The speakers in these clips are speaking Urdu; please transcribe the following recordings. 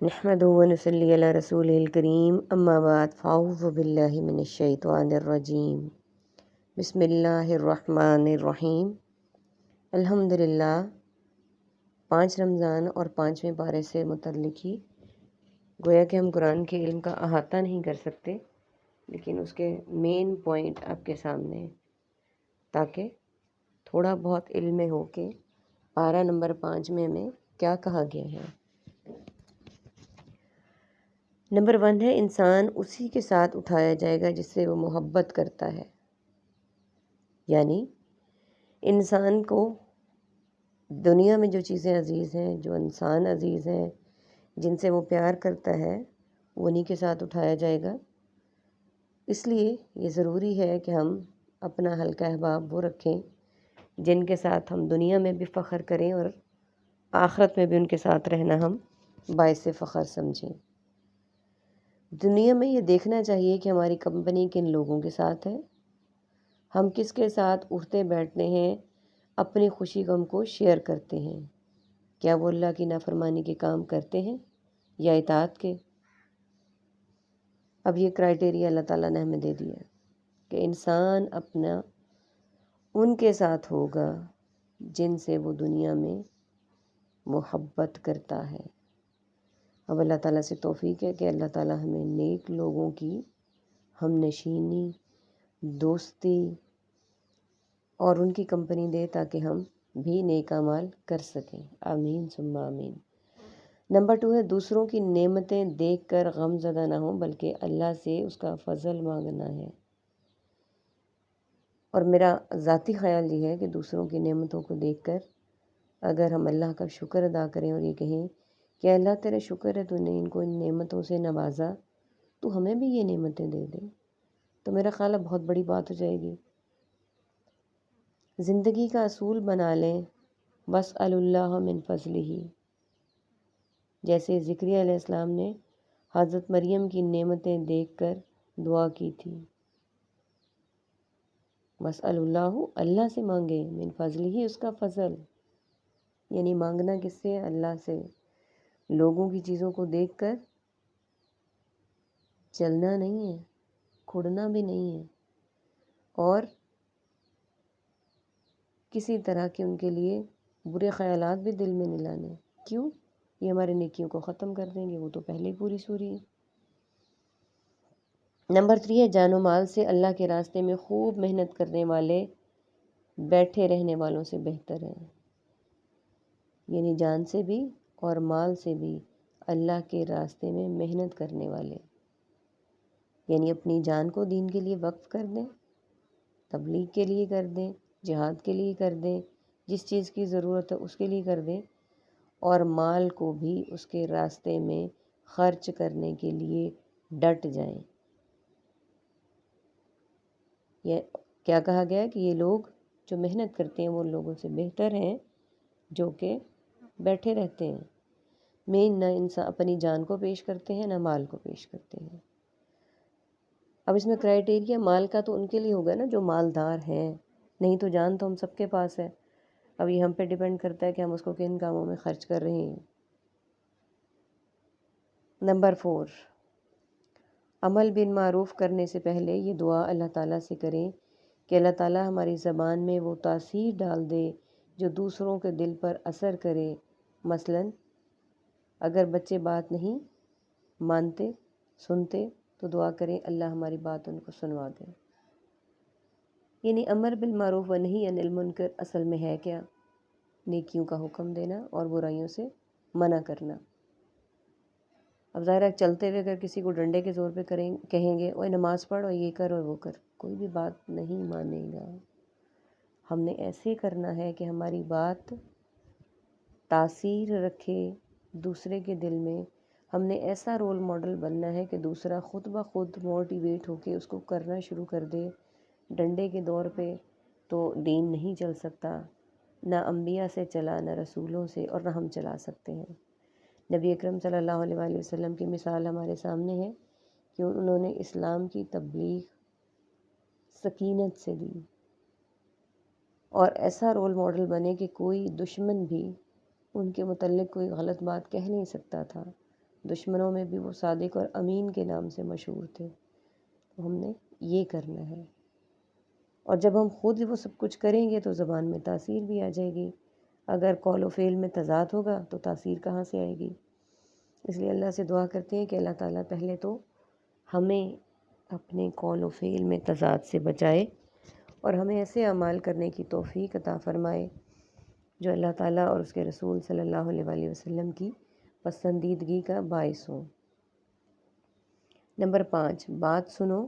نحمدہ و نصلی علی رسولہ الکریم اما بعد فاعوذ باللہ من الشیطان الرجیم بسم اللہ الرحمن الرحیم۔ الحمدللہ 5 رمضان اور 5ویں پارے سے متعلق ہی گویا کہ ہم قرآن کے علم کا احاطہ نہیں کر سکتے، لیکن اس کے مین پوائنٹ آپ کے سامنے ہیں تاکہ تھوڑا بہت علم میں ہو کہ پارہ نمبر 5 میں کیا کہا گیا ہے۔ نمبر 1 ہے انسان اسی کے ساتھ اٹھایا جائے گا جس سے وہ محبت کرتا ہے، یعنی انسان کو دنیا میں جو چیزیں عزیز ہیں، جو انسان عزیز ہیں، جن سے وہ پیار کرتا ہے، وہ انہی کے ساتھ اٹھایا جائے گا۔ اس لیے یہ ضروری ہے کہ ہم اپنا حلقہ احباب وہ رکھیں جن کے ساتھ ہم دنیا میں بھی فخر کریں اور آخرت میں بھی ان کے ساتھ رہنا ہم باعث فخر سمجھیں۔ دنیا میں یہ دیکھنا چاہیے کہ ہماری کمپنی کن لوگوں کے ساتھ ہے، ہم کس کے ساتھ اٹھتے بیٹھتے ہیں، اپنی خوشی غم کو شیئر کرتے ہیں، کیا وہ اللہ کی نافرمانی کے کام کرتے ہیں یا اطاعت کے۔ اب یہ کرائٹیریا اللہ تعالیٰ نے ہمیں دے دیا کہ انسان اپنا ان کے ساتھ ہوگا جن سے وہ دنیا میں محبت کرتا ہے۔ اب اللہ تعالیٰ سے توفیق ہے کہ اللہ تعالیٰ ہمیں نیک لوگوں کی ہم نشینی، دوستی اور ان کی کمپنی دے تاکہ ہم بھی نیک اعمال کر سکیں، آمین ثم آمین۔ نمبر 2 ہے دوسروں کی نعمتیں دیکھ کر غم زدہ نہ ہوں بلکہ اللہ سے اس کا فضل مانگنا ہے۔ اور میرا ذاتی خیال یہ ہے کہ دوسروں کی نعمتوں کو دیکھ کر اگر ہم اللہ کا شکر ادا کریں اور یہ کہیں کہ اللہ تیرا شکر ہے تو نے ان کو ان نعمتوں سے نوازا، تو ہمیں بھی یہ نعمتیں دے دے، تو میرا خیال ہے بہت بڑی بات ہو جائے گی۔ زندگی کا اصول بنا لیں وَاسْأَلُوا اللَّهَ مِن فَضْلِهِ، جیسے زکریا علیہ السلام نے حضرت مریم کی نعمتیں دیکھ کر دعا کی تھی۔ وَاسْأَلُوا اللَّهُ، اللہ سے مانگے، من فضلہ، اس کا فضل، یعنی مانگنا کس سے؟ اللہ سے۔ لوگوں کی چیزوں کو دیکھ کر چلنا نہیں ہے، کھڑنا بھی نہیں ہے، اور کسی طرح کے ان کے لیے برے خیالات بھی دل میں نہیں لانے۔ کیوں؟ یہ ہمارے نیکیوں کو ختم کر دیں گے، وہ تو پہلے ہی پوری سوری ہے۔ نمبر 3 ہے جان و مال سے اللہ کے راستے میں خوب محنت کرنے والے بیٹھے رہنے والوں سے بہتر ہیں، یعنی جان سے بھی اور مال سے بھی اللہ کے راستے میں محنت کرنے والے، یعنی اپنی جان کو دین کے لیے وقف کر دیں، تبلیغ کے لیے کر دیں، جہاد کے لیے کر دیں، جس چیز کی ضرورت ہے اس کے لیے کر دیں، اور مال کو بھی اس کے راستے میں خرچ کرنے کے لیے ڈٹ جائیں۔ یہ کیا کہا گیا کہ یہ لوگ جو محنت کرتے ہیں وہ لوگوں سے بہتر ہیں جو کہ بیٹھے رہتے ہیں۔ مین نہ انسان اپنی جان کو پیش کرتے ہیں نہ مال کو پیش کرتے ہیں۔ اب اس میں کرائٹیریا مال کا تو ان کے لیے ہوگا نا جو مالدار ہیں، نہیں تو جان تو ہم سب کے پاس ہے۔ اب یہ ہم پہ ڈیپینڈ کرتا ہے کہ ہم اس کو کن کاموں میں خرچ کر رہے ہیں۔ نمبر 4 عمل بالمعروف کرنے سے پہلے یہ دعا اللہ تعالیٰ سے کریں کہ اللہ تعالیٰ ہماری زبان میں وہ تاثیر ڈال دے جو دوسروں کے دل پر اثر کرے۔ مثلاً اگر بچے بات نہیں مانتے، سنتے، تو دعا کریں اللہ ہماری بات ان کو سنوا دے۔ یعنی امر بالمعروف و نہی عن المنکر اصل میں ہے کیا؟ نیکیوں کا حکم دینا اور برائیوں سے منع کرنا۔ اب ظاہر ہے چلتے ہوئے اگر کسی کو ڈنڈے کے زور پہ کہیں گے اوے نماز پڑھ اور یہ کر اور وہ کر، کوئی بھی بات نہیں مانے گا۔ ہم نے ایسے کرنا ہے کہ ہماری بات تاثیر رکھے دوسرے کے دل میں، ہم نے ایسا رول ماڈل بننا ہے کہ دوسرا خود بخود موٹیویٹ ہو کے اس کو کرنا شروع کر دے۔ ڈنڈے کے دور پہ تو دین نہیں چل سکتا، نہ انبیاء سے چلا، نہ رسولوں سے، اور نہ ہم چلا سکتے ہیں۔ نبی اکرم صلی اللہ علیہ وآلہ وسلم کی مثال ہمارے سامنے ہے کہ انہوں نے اسلام کی تبلیغ سکینت سے دی، اور ایسا رول ماڈل بنے کہ کوئی دشمن بھی ان کے متعلق کوئی غلط بات کہہ نہیں سکتا تھا، دشمنوں میں بھی وہ صادق اور امین کے نام سے مشہور تھے. تو ہم نے یہ کرنا ہے. اور جب ہم خود وہ سب کچھ کریں گے تو زبان میں تاثیر بھی آ جائے گی. اگر قول و فعل میں تضاد ہوگا تو تاثیر کہاں سے آئے گی؟ اس لیے اللہ سے دعا کرتے ہیں کہ اللہ تعالیٰ پہلے تو ہمیں اپنے قول و فعل میں تضاد سے بچائے اور ہمیں ایسے اعمال کرنے کی توفیق عطا فرمائے جو اللہ تعالیٰ اور اس کے رسول صلی اللہ علیہ وآلہ وسلم کی پسندیدگی کا باعث ہوں. نمبر 5، بات سنو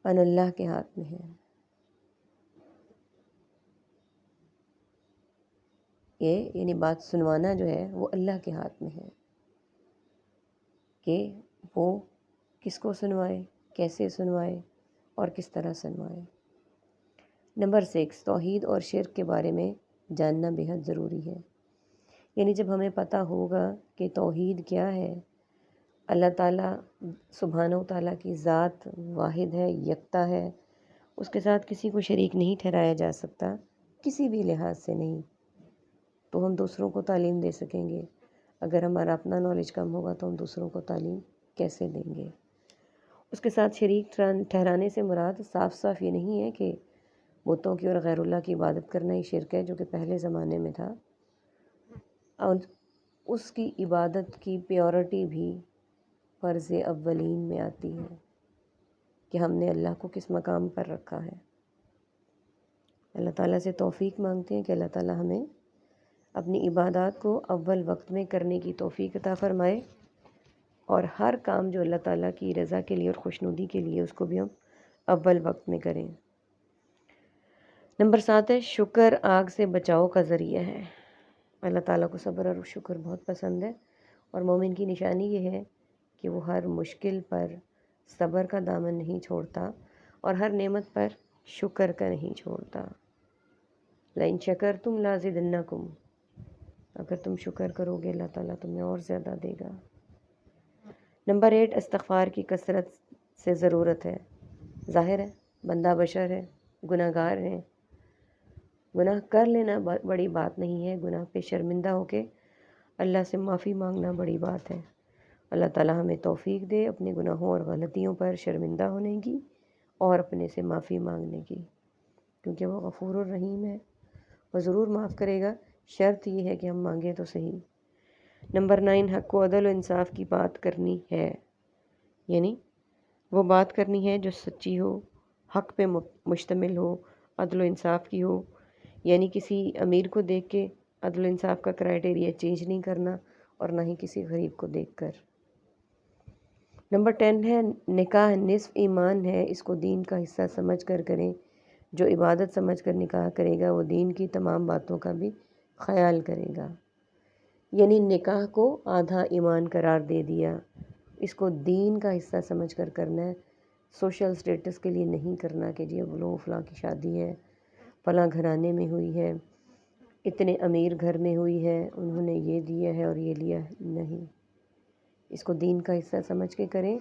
ان اللہ کے ہاتھ میں ہے. یہ یعنی بات سنوانا جو ہے وہ اللہ کے ہاتھ میں ہے کہ وہ کس کو سنوائے، کیسے سنوائے اور کس طرح سنوائے. نمبر 6، توحید اور شرک کے بارے میں جاننا بہت ضروری ہے. یعنی جب ہمیں پتہ ہوگا کہ توحید کیا ہے، اللہ تعالیٰ سبحانہ و تعالیٰ کی ذات واحد ہے، یکتا ہے، اس کے ساتھ کسی کو شریک نہیں ٹھہرایا جا سکتا، کسی بھی لحاظ سے نہیں، تو ہم دوسروں کو تعلیم دے سکیں گے. اگر ہمارا اپنا نالج کم ہوگا تو ہم دوسروں کو تعلیم کیسے دیں گے؟ اس کے ساتھ شریک ٹھہرانے سے مراد صاف صاف یہ نہیں ہے کہ بتوں کی اور غیر اللہ کی عبادت کرنا ہی شرک ہے، جو کہ پہلے زمانے میں تھا. اور اس کی عبادت کی پیورٹی بھی فرض اولین میں آتی ہے کہ ہم نے اللہ کو کس مقام پر رکھا ہے. اللہ تعالیٰ سے توفیق مانگتے ہیں کہ اللہ تعالیٰ ہمیں اپنی عبادات کو اول وقت میں کرنے کی توفیق عطا فرمائے اور ہر کام جو اللہ تعالیٰ کی رضا کے لیے اور خوشنودی کے لیے اس کو بھی ہم اول وقت میں کریں. نمبر 7 ہے شکر آگ سے بچاؤ کا ذریعہ ہے. اللہ تعالیٰ کو صبر اور شکر بہت پسند ہے اور مومن کی نشانی یہ ہے کہ وہ ہر مشکل پر صبر کا دامن نہیں چھوڑتا اور ہر نعمت پر شکر کا نہیں چھوڑتا. لئن شکرتم لازیدنکم، اگر تم شکر کرو گے اللہ تعالیٰ تمہیں اور زیادہ دے گا. نمبر 8، استغفار کی کثرت سے ضرورت ہے. ظاہر ہے بندہ بشر ہے، گناہ گار ہیں، گناہ کر لینا بڑی بات نہیں ہے، گناہ پہ شرمندہ ہو کے اللہ سے معافی مانگنا بڑی بات ہے. اللہ تعالیٰ ہمیں توفیق دے اپنے گناہوں اور غلطیوں پر شرمندہ ہونے کی اور اپنے سے معافی مانگنے کی، کیونکہ وہ غفور الرحیم ہے، وہ ضرور معاف کرے گا. شرط یہ ہے کہ ہم مانگیں تو صحیح. نمبر 9، حق و عدل و انصاف کی بات کرنی ہے. یعنی وہ بات کرنی ہے جو سچی ہو، حق پہ مشتمل ہو، عدل و انصاف کی ہو. یعنی کسی امیر کو دیکھ کے عدل و انصاف کا کرائٹیریا چینج نہیں کرنا اور نہ ہی کسی غریب کو دیکھ کر. نمبر 10 ہے نکاح نصف ایمان ہے، اس کو دین کا حصہ سمجھ کر کریں. جو عبادت سمجھ کر نکاح کرے گا وہ دین کی تمام باتوں کا بھی خیال کرے گا. یعنی نکاح کو آدھا ایمان قرار دے دیا، اس کو دین کا حصہ سمجھ کر کرنا ہے، سوشل سٹیٹس کے لیے نہیں کرنا کہ جی اب لو فلاں کی شادی ہے، فلاں گھرانے میں ہوئی ہے، اتنے امیر گھر میں ہوئی ہے، انہوں نے یہ دیا ہے اور یہ لیا ہے. نہیں، اس کو دین کا حصہ سمجھ کے کریں.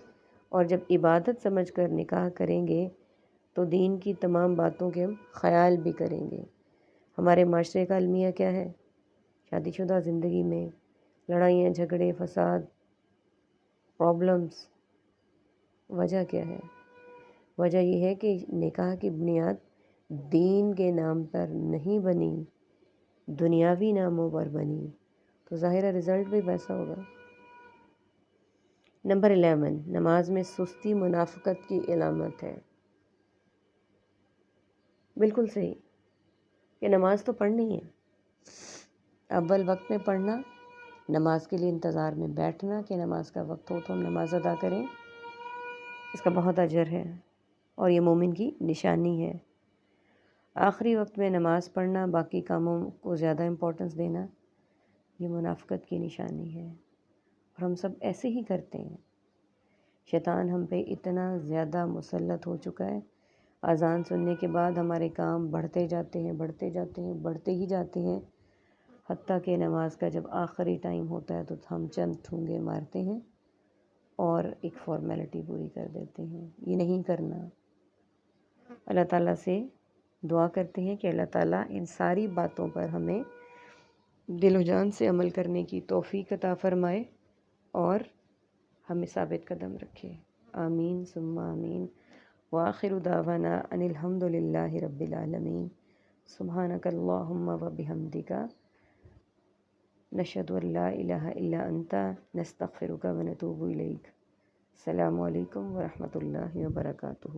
اور جب عبادت سمجھ کر نکاح کریں گے تو دین کی تمام باتوں کے ہم خیال بھی کریں گے. ہمارے معاشرے کا المیہ کیا ہے؟ شادی شدہ زندگی میں لڑائیاں، جھگڑے، فساد، پرابلمس. وجہ کیا ہے؟ وجہ یہ ہے کہ نکاح کی بنیاد دین کے نام پر نہیں بنی، دنیاوی ناموں پر بنی، تو ظاہرہ رزلٹ بھی ویسا ہوگا. نمبر 11، نماز میں سستی منافقت کی علامت ہے. بالکل صحیح کہ نماز تو پڑھنی ہے، اول وقت میں پڑھنا، نماز کے لیے انتظار میں بیٹھنا کہ نماز کا وقت ہو تو ہم نماز ادا کریں، اس کا بہت اجر ہے اور یہ مومن کی نشانی ہے. آخری وقت میں نماز پڑھنا، باقی کاموں کو زیادہ امپورٹنس دینا، یہ منافقت کی نشانی ہے اور ہم سب ایسے ہی کرتے ہیں. شیطان ہم پہ اتنا زیادہ مسلط ہو چکا ہے، اذان سننے کے بعد ہمارے کام بڑھتے جاتے ہیں، بڑھتے جاتے ہیں، بڑھتے ہی جاتے ہیں، حتیٰ کہ نماز کا جب آخری ٹائم ہوتا ہے تو ہم چند ٹھونگے مارتے ہیں اور ایک فارمیلٹی پوری کر دیتے ہیں. یہ نہیں کرنا. اللہ تعالیٰ سے دعا کرتے ہیں کہ اللہ تعالیٰ ان ساری باتوں پر ہمیں دل و جان سے عمل کرنے کی توفیق عطا فرمائے اور ہمیں ثابت قدم رکھے. آمین ثم آمین. وآخر دعوانا ان الحمد للہ رب العالمین. سبحانک اللہم و بحمدک نشہد ان لا الہ الا انت نستغفرک و نتوب الیک. السلام علیکم ورحمۃ اللہ وبرکاتہ.